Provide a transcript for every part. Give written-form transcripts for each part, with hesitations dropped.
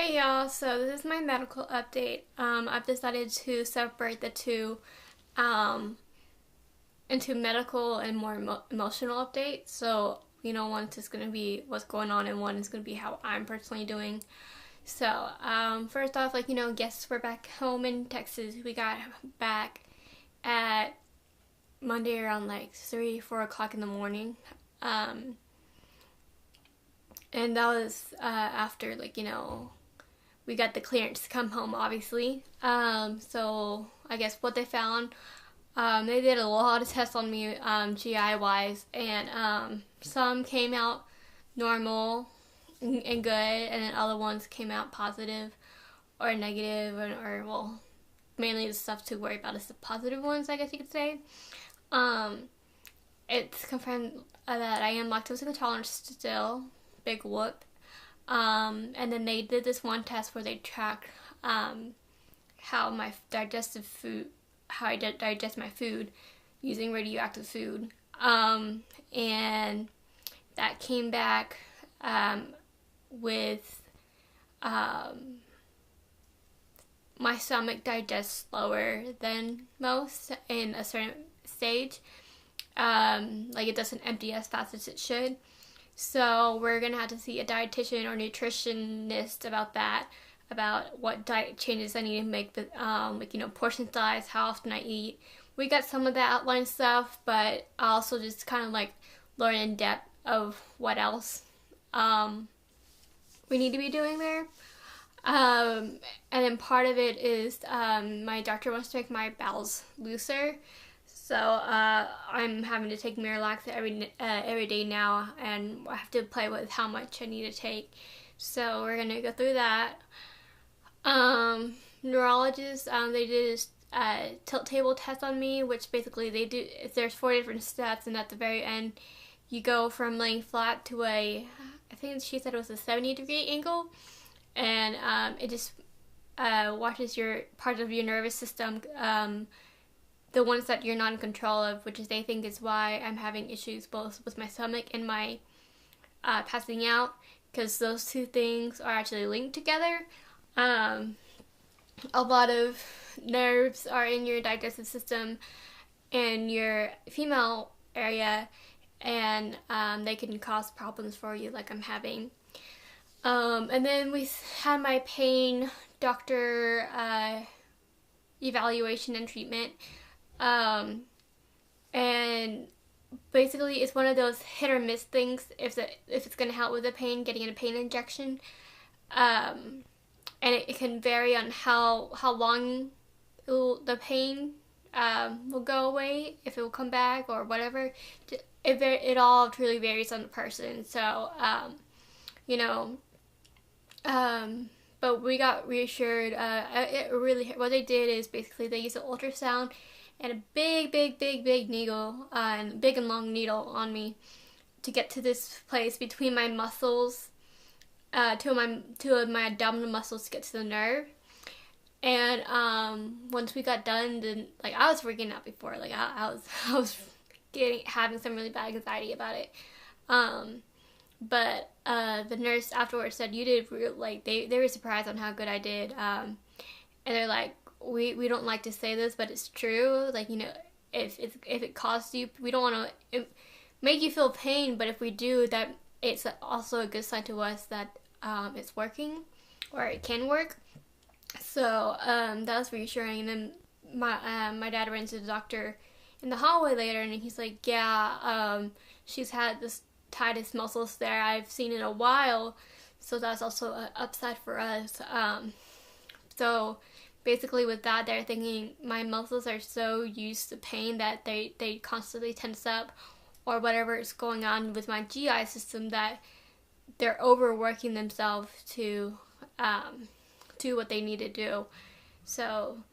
Hey y'all, so this is my medical update. I've decided to separate the two um, into medical and more emotional updates. So, one is going to be what's going on and one is going to be how I'm personally doing. So, first off, guess we're back home in Texas. We got back at Monday around 3, 4 o'clock in the morning. And that was after, we got the clearance to come home, obviously. So I guess what they found, they did a lot of tests on me, GI wise, and some came out normal and good, and then other ones came out positive or negative, or well, mainly the stuff to worry about is the positive ones, I guess you could say. It's confirmed that I am lactose intolerant still. Big whoop. And then they did this one test where they tracked how my digestive food, how I digest my food using radioactive food, and that came back with my stomach digests slower than most in a certain stage. It doesn't empty as fast as it should. So we're going to have to see a dietitian or nutritionist about that, about what diet changes I need to make, portion size, how often I eat. We got some of the outline stuff, but I also just kind of learn in depth of what else we need to be doing there. And then part of it is my doctor wants to make my bowels looser. So I'm having to take Miralax every day now, and I have to play with how much I need to take. So we're gonna go through that. Neurologists, they did a tilt table test on me, which basically they do. There's 4 different steps, and at the very end, you go from laying flat to I think she said it was a 70-degree angle, and it just watches your part of your nervous system. The ones that you're not in control of, which is they think is why I'm having issues both with my stomach and my passing out, because those two things are actually linked together. A lot of nerves are in your digestive system and your female area, and they can cause problems for you like I'm having. And then we had my pain doctor evaluation and treatment. And basically it's one of those hit or miss things if it's going to help with the pain, getting a pain injection. And it can vary on how long the pain will go away, if it will come back or whatever. It all truly varies on the person. So, but we got reassured. What they did is basically they used an ultrasound and a big needle, and big and long needle on me to get to this place between my muscles, two of my abdominal muscles to get to the nerve. And once we got done, then I was freaking out before. I was having some really bad anxiety about it. But the nurse afterwards said, "You did they were surprised on how good I did." And they're like, we don't like to say this, but it's true. If it costs you, we don't want to make you feel pain, but if we do, that it's also a good sign to us that it's working, or it can work. So that was reassuring. And then my dad ran to the doctor in the hallway later, and he's like, "Yeah, she's had this tightest muscles there I've seen in a while." So that's also an upside for us. So basically with that, they're thinking my muscles are so used to pain that they constantly tense up, or whatever is going on with my GI system, that they're overworking themselves to do what they need to do. So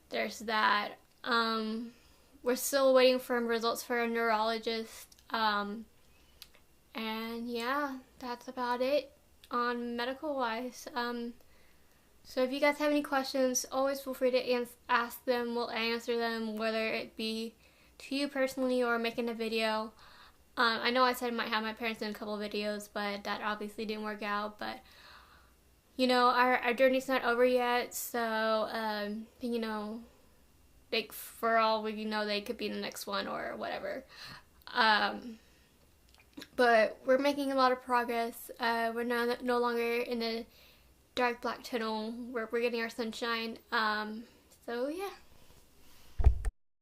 there's that. We're still waiting for results for a neurologist. And yeah, that's about it on medical wise. So if you guys have any questions, always feel free to ask them. We'll answer them, whether it be to you personally or making a video. I know I said I might have my parents in a couple of videos, but that obviously didn't work out. But you know, our journey's not over yet, so, you know, like, for all we know, they could be the next one or whatever. But we're making a lot of progress. We're no longer in a dark black tunnel. We're getting our sunshine. So, yeah.